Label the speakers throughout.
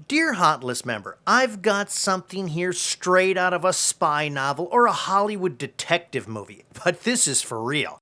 Speaker 1: Dear Hot List member, I've got something here straight out of a spy novel or a Hollywood detective movie, but this is for real.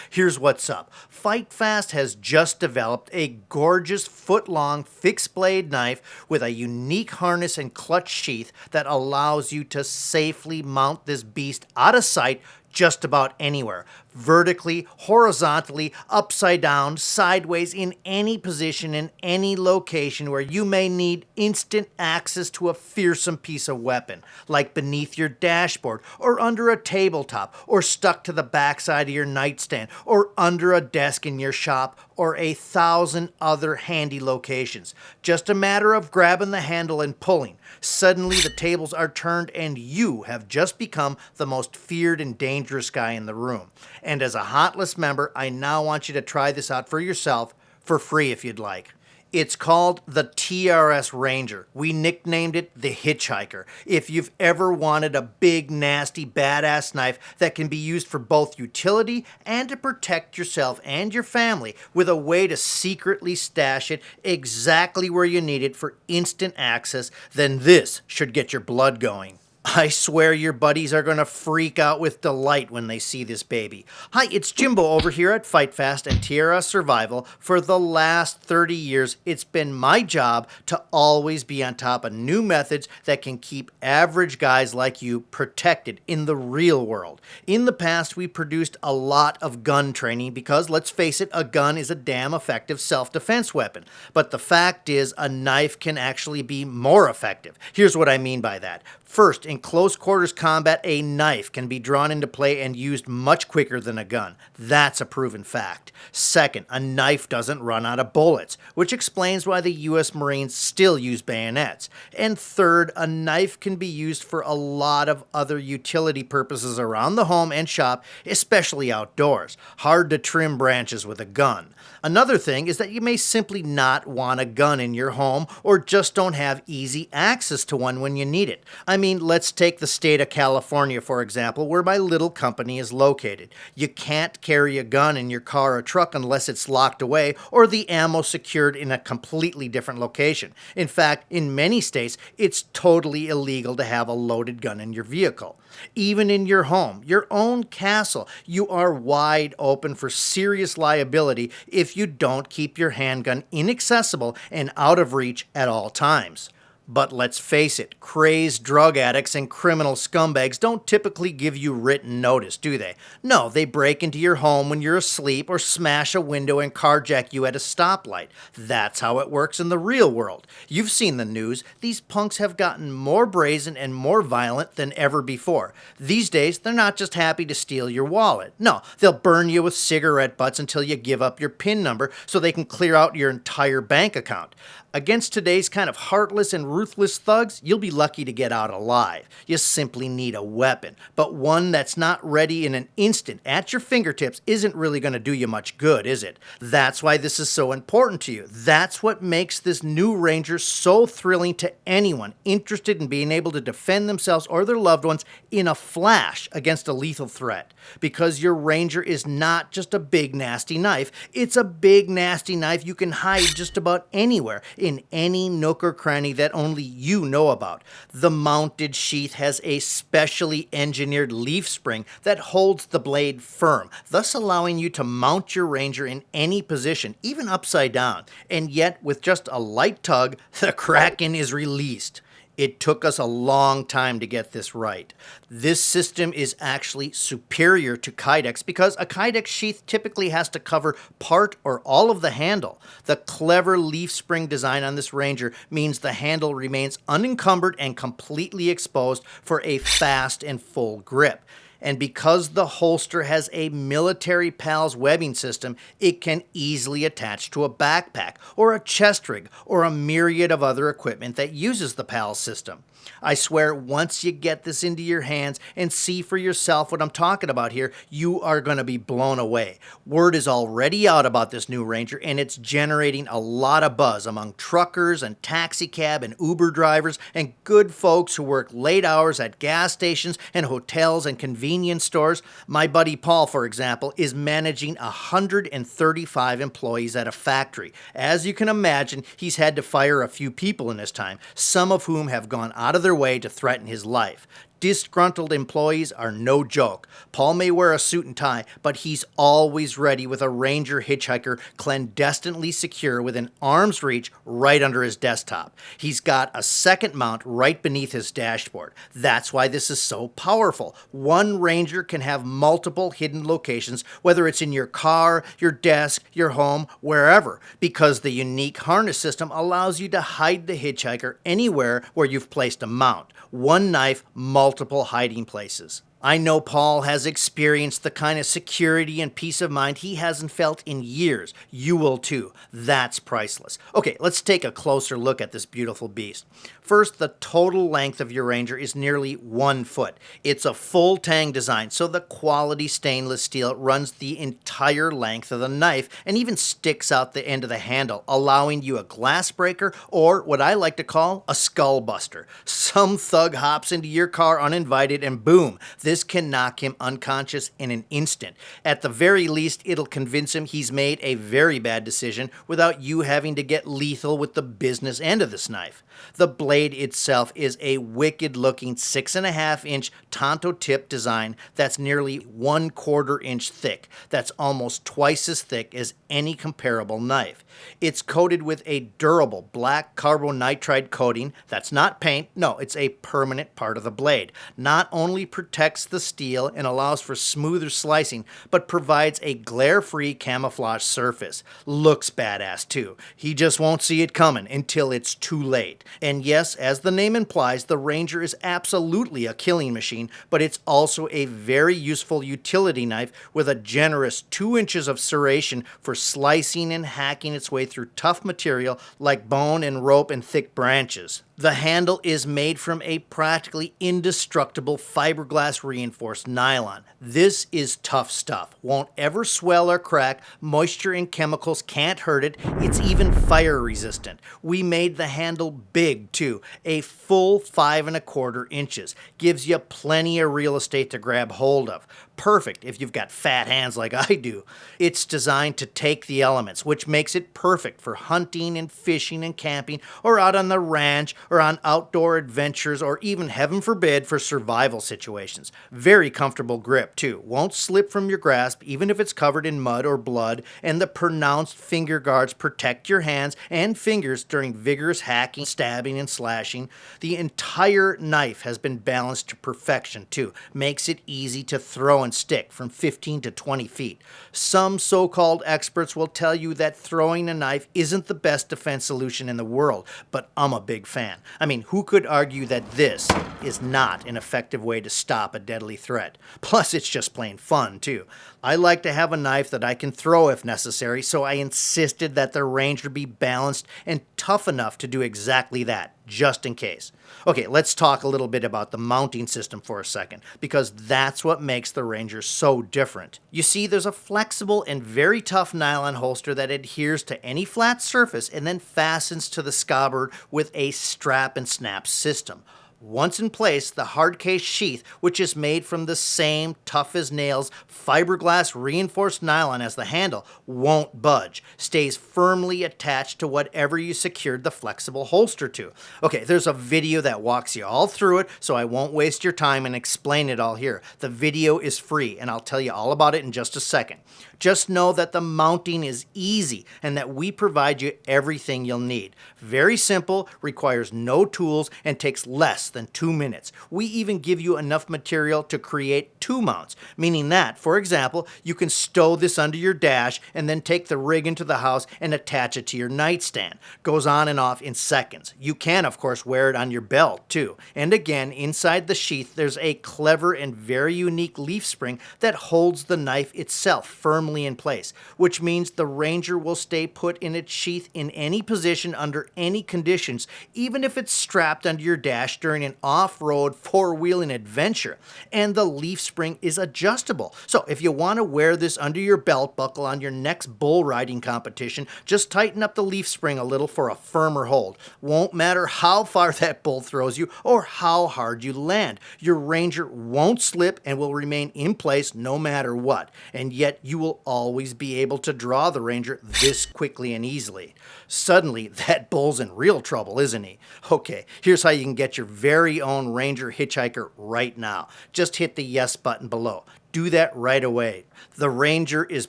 Speaker 1: Here's what's up. Fight Fast has just developed a gorgeous foot-long fixed blade knife with a unique harness and clutch sheath that allows you to safely mount this beast out of sight just about anywhere. Vertically, horizontally, upside down, sideways, in any position, in any location where you may need instant access to a fearsome piece of weapon, like beneath your dashboard, or under a tabletop, or stuck to the backside of your nightstand, or under a desk in your shop, or 1,000 other handy locations. Just a matter of grabbing the handle and pulling. Suddenly the tables are turned and you have just become the most feared and dangerous guy in the room. And as a Hot List member, I now want you to try this out for yourself for free if you'd like. It's called the TRS Ranger. We nicknamed it the Hitchhiker. If you've ever wanted a big, nasty, badass knife that can be used for both utility and to protect yourself and your family with a way to secretly stash it exactly where you need it for instant access, then this should get your blood going. I swear your buddies are going to freak out with delight when they see this baby. Hi, it's Jimbo over here at Fight Fast and TRS Survival. For the last 30 years, it's been my job to always be on top of new methods that can keep average guys like you protected in the real world. In the past, we produced a lot of gun training because, let's face it, a gun is a damn effective self-defense weapon. But the fact is, a knife can actually be more effective. Here's what I mean by that. First, in close quarters combat, a knife can be drawn into play and used much quicker than a gun. That's a proven fact. Second, a knife doesn't run out of bullets, which explains why the U.S. Marines still use bayonets. And third, a knife can be used for a lot of other utility purposes around the home and shop, especially outdoors. Hard to trim branches with a gun. Another thing is that you may simply not want a gun in your home or just don't have easy access to one when you need it. I mean, let's take the state of California, for example, where my little company is located. You can't carry a gun in your car or truck unless it's locked away or the ammo secured in a completely different location. In fact, in many states, it's totally illegal to have a loaded gun in your vehicle. Even in your home, your own castle, you are wide open for serious liability if you don't keep your handgun inaccessible and out of reach at all times. But let's face it, crazed drug addicts and criminal scumbags don't typically give you written notice, do they? No, they break into your home when you're asleep or smash a window and carjack you at a stoplight. That's how it works in the real world. You've seen the news. These punks have gotten more brazen and more violent than ever before. These days, they're not just happy to steal your wallet. No, they'll burn you with cigarette butts until you give up your PIN number so they can clear out your entire bank account. Against today's kind of heartless and ruthless thugs, you'll be lucky to get out alive. You simply need a weapon, but one that's not ready in an instant at your fingertips isn't really going to do you much good, is it? That's why this is so important to you. That's what makes this new Ranger so thrilling to anyone interested in being able to defend themselves or their loved ones in a flash against a lethal threat. Because your Ranger is not just a big nasty knife, it's a big nasty knife you can hide just about anywhere, in any nook or cranny that only you know about. The mounted sheath has a specially engineered leaf spring that holds the blade firm, thus allowing you to mount your Ranger in any position, even upside down. And yet, with just a light tug, the Kraken is released. It took us a long time to get this right. This system is actually superior to Kydex because a Kydex sheath typically has to cover part or all of the handle. The clever leaf spring design on this Ranger means the handle remains unencumbered and completely exposed for a fast and full grip. And because the holster has a military PALS webbing system, it can easily attach to a backpack or a chest rig or a myriad of other equipment that uses the PALS system. I swear, once you get this into your hands and see for yourself what I'm talking about here, you are going to be blown away. Word is already out about this new Ranger, and it's generating a lot of buzz among truckers and taxi cab and Uber drivers and good folks who work late hours at gas stations and hotels and convenience convenience stores. My buddy Paul, for example, is managing 135 employees at a factory. As you can imagine, he's had to fire a few people in his time, some of whom have gone out of their way to threaten his life. Disgruntled employees are no joke. Paul may wear a suit and tie, but he's always ready with a Ranger Hitchhiker clandestinely secure within arm's reach right under his desktop. He's got a second mount right beneath his dashboard. That's why this is so powerful. One Ranger can have multiple hidden locations, whether it's in your car, your desk, your home, wherever, because the unique harness system allows you to hide the Hitchhiker anywhere where you've placed a mount. One knife, multiple hiding places. I know Paul has experienced the kind of security and peace of mind he hasn't felt in years. You will too. That's priceless. Okay, let's take a closer look at this beautiful beast. First, the total length of your Ranger is nearly 1 foot. It's a full tang design, so the quality stainless steel runs the entire length of the knife and even sticks out the end of the handle, allowing you a glass breaker or what I like to call a skull buster. Some thug hops into your car uninvited and boom, this can knock him unconscious in an instant. At the very least, it'll convince him he's made a very bad decision without you having to get lethal with the business end of this knife. The blade itself is a wicked-looking 6.5-inch Tonto tip design that's nearly 1/4 inch thick. That's almost twice as thick as any comparable knife. It's coated with a durable black carbonitride coating that's not paint, no, it's a permanent part of the blade. Not only protects the steel and allows for smoother slicing, but provides a glare-free camouflage surface. Looks badass too. He just won't see it coming until it's too late. And yes, as the name implies, the Ranger is absolutely a killing machine, but it's also a very useful utility knife with a generous 2 inches of serration for slicing and hacking its way through tough material like bone and rope and thick branches. The handle is made from a practically indestructible fiberglass reinforced nylon. This is tough stuff. Won't ever swell or crack. Moisture and chemicals can't hurt it. It's even fire resistant. We made the handle big too. A full 5.25 inches. Gives you plenty of real estate to grab hold of. Perfect if you've got fat hands like I do. It's designed to take the elements, which makes it perfect for hunting and fishing and camping, or out on the ranch, or on outdoor adventures, or even, heaven forbid, for survival situations. Very comfortable grip, too. Won't slip from your grasp, even if it's covered in mud or blood, and the pronounced finger guards protect your hands and fingers during vigorous hacking, stabbing, and slashing. The entire knife has been balanced to perfection, too. Makes it easy to throw and stick from 15 to 20 feet. Some so-called experts will tell you that throwing a knife isn't the best defense solution in the world, but I'm a big fan. I mean, who could argue that this is not an effective way to stop a deadly threat? Plus, it's just plain fun, too. I like to have a knife that I can throw if necessary, so I insisted that the Ranger be balanced and tough enough to do exactly that, just in case. Okay, let's talk a little bit about the mounting system for a second, because that's what makes the Ranger so different. You see, there's a flexible and very tough nylon holster that adheres to any flat surface and then fastens to the scabbard with a strap and snap system. Once in place, the hard case sheath, which is made from the same tough-as-nails fiberglass reinforced nylon as the handle, won't budge. Stays firmly attached to whatever you secured the flexible holster to. Okay, there's a video that walks you all through it, so I won't waste your time and explain it all here. The video is free, and I'll tell you all about it in just a second. Just know that the mounting is easy and that we provide you everything you'll need. Very simple, requires no tools, and takes less than 2 minutes. We even give you enough material to create 2 mounts, meaning that, for example, you can stow this under your dash and then take the rig into the house and attach it to your nightstand. Goes on and off in seconds. You can, of course, wear it on your belt, too. And again, inside the sheath, there's a clever and very unique leaf spring that holds the knife itself firmly in place, which means the Ranger will stay put in its sheath in any position under any conditions, even if it's strapped under your dash during during an off-road four-wheeling adventure. And the leaf spring is adjustable. So if you want to wear this under your belt buckle on your next bull riding competition, just tighten up the leaf spring a little for a firmer hold. Won't matter how far that bull throws you or how hard you land. Your Ranger won't slip and will remain in place no matter what. And yet you will always be able to draw the Ranger this quickly and easily. Suddenly, that bull's in real trouble, isn't he? Okay, here's how you can get your very own Ranger Hitchhiker right now. Just hit the yes button below. Do that right away. The Ranger is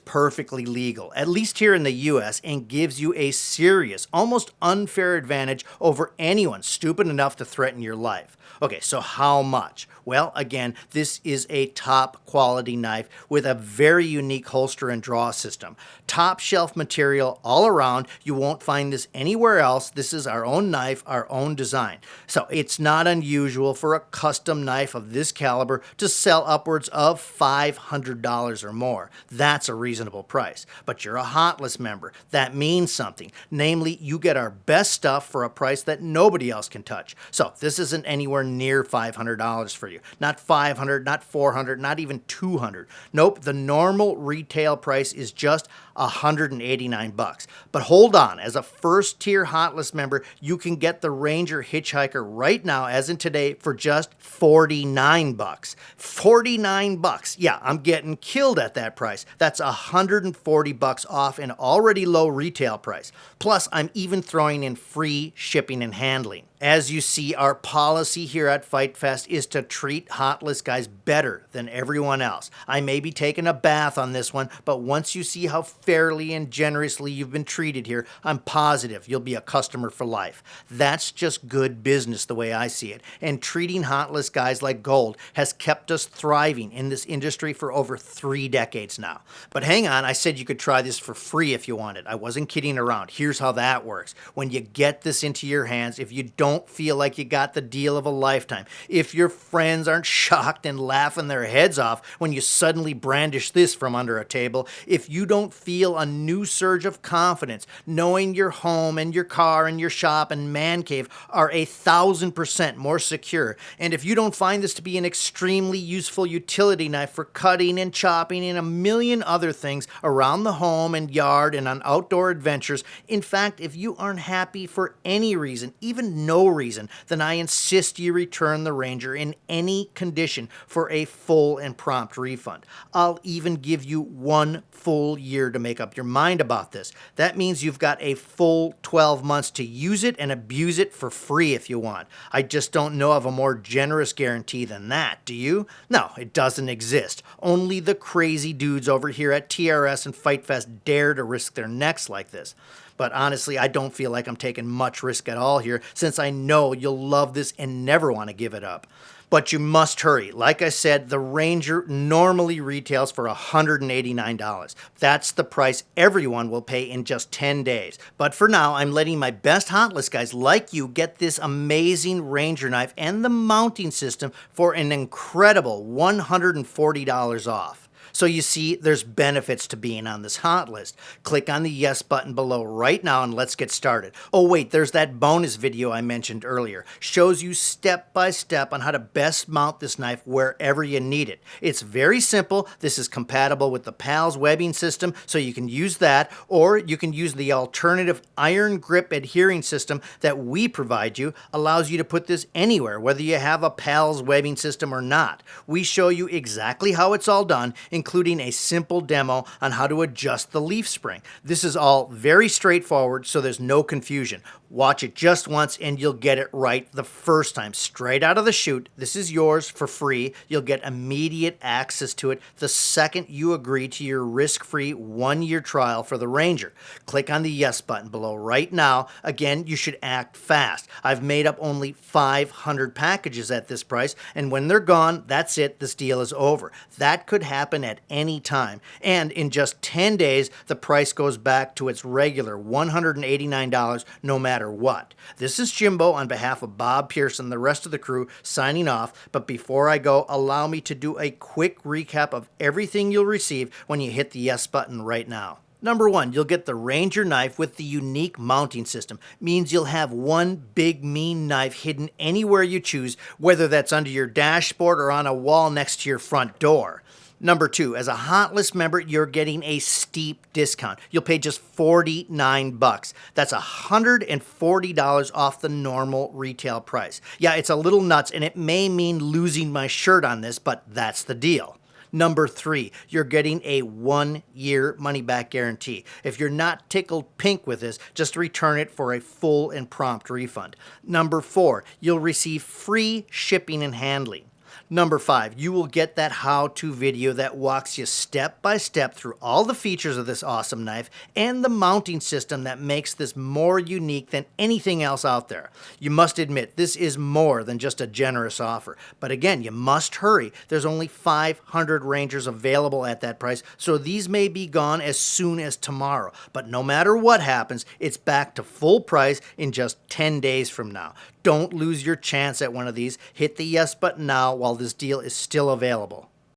Speaker 1: perfectly legal, at least here in the US, and gives you a serious, almost unfair advantage over anyone stupid enough to threaten your life. Okay, so how much? Well, again, this is a top quality knife with a very unique holster and draw system. Top shelf material all around. You won't find this anywhere else. This is our own knife, our own design. So it's not unusual for a custom knife of this caliber to sell upwards of $500 or more. That's a reasonable price. But you're a Hot List member. That means something. Namely, you get our best stuff for a price that nobody else can touch. So this isn't anywhere near $500 for you. Not $500, not $400, not even $200. Nope, the normal retail price is just $189. But hold on, as a first tier Hot List member, you can get the Ranger Hitchhiker right now, as in today, for just $49. $49. Yeah, I'm getting killed at that price. That's $140 off an already low retail price. Plus, I'm even throwing in free shipping and handling. As you see, our policy here at Fight Fest is to treat Hot List guys better than everyone else. I may be taking a bath on this one, but once you see how fairly and generously you've been treated here, I'm positive you'll be a customer for life. That's just good business the way I see it. And treating Hot List guys like gold has kept us thriving in this industry for over 3 decades now. But hang on, I said you could try this for free if you wanted. I wasn't kidding around. Here's how that works. When you get this into your hands, if you don't feel like you got the deal of a lifetime, if your friends aren't shocked and laughing their heads off when you suddenly brandish this from under a table, if you don't feel a new surge of confidence knowing your home and your car and your shop and man cave are 1,000% more secure, and if you don't find this to be an extremely useful utility knife for cutting and chopping and a million other things around the home and yard and on outdoor adventures, in fact, if you aren't happy for any reason, even no reason, then I insist you return the Ranger in any condition for a full and prompt refund. I'll even give you 1 full year to make up your mind about this. That means you've got a full 12 months to use it and abuse it for free if you want. I just don't know of a more generous guarantee than that, do you? No, it doesn't exist. Only the crazy dudes over here at TRS and Fight Fest dare to risk their necks like this. But honestly, I don't feel like I'm taking much risk at all here, since I know you'll love this and never want to give it up. But you must hurry. Like I said, the Ranger normally retails for $189. That's the price everyone will pay in just 10 days. But for now, I'm letting my best Hot List guys like you get this amazing Ranger knife and the mounting system for an incredible $140 off. So you see, there's benefits to being on this Hot List. Click on the yes button below right now and let's get started. Oh wait, there's that bonus video I mentioned earlier. Shows you step by step on how to best mount this knife wherever you need it. It's very simple. This is compatible with the PALS webbing system, so you can use that, or you can use the alternative iron grip adhering system that we provide you. Allows you to put this anywhere, whether you have a PALS webbing system or not. We show you exactly how it's all done, including a simple demo on how to adjust the leaf spring. This is all very straightforward, so there's no confusion. Watch it just once and you'll get it right the first time, straight out of the chute. This is yours for free. You'll get immediate access to it the second you agree to your risk-free 1-year trial for the Ranger. Click on the yes button below right now. Again, you should act fast. I've made up only 500 packages at this price, and when they're gone, that's it. This deal is over. That could happen at any time. And in just 10 days, the price goes back to its regular $189 no matter what. This is Jimbo on behalf of Bob Pearson, the rest of the crew, signing off. But before I go, allow me to do a quick recap of everything you'll receive when you hit the yes button right now. Number one, you'll get the Ranger knife with the unique mounting system. Means you'll have one big mean knife hidden anywhere you choose, whether that's under your dashboard or on a wall next to your front door. Number two, as a Hot List member, you're getting a steep discount. You'll pay just $49. That's $140 off the normal retail price. Yeah, it's a little nuts, and it may mean losing my shirt on this, but that's the deal. Number three, you're getting a 1-year money-back guarantee. If you're not tickled pink with this, just return it for a full and prompt refund. Number four, you'll receive free shipping and handling. Number five, you will get that how-to video that walks you step by step through all the features of this awesome knife and the mounting system that makes this more unique than anything else out there. You must admit, this is more than just a generous offer. But again, you must hurry. There's only 500 Rangers available at that price, so these may be gone as soon as tomorrow. But no matter what happens, it's back to full price in just 10 days from now. Don't lose your chance at one of these. Hit the yes button now while this deal is still available.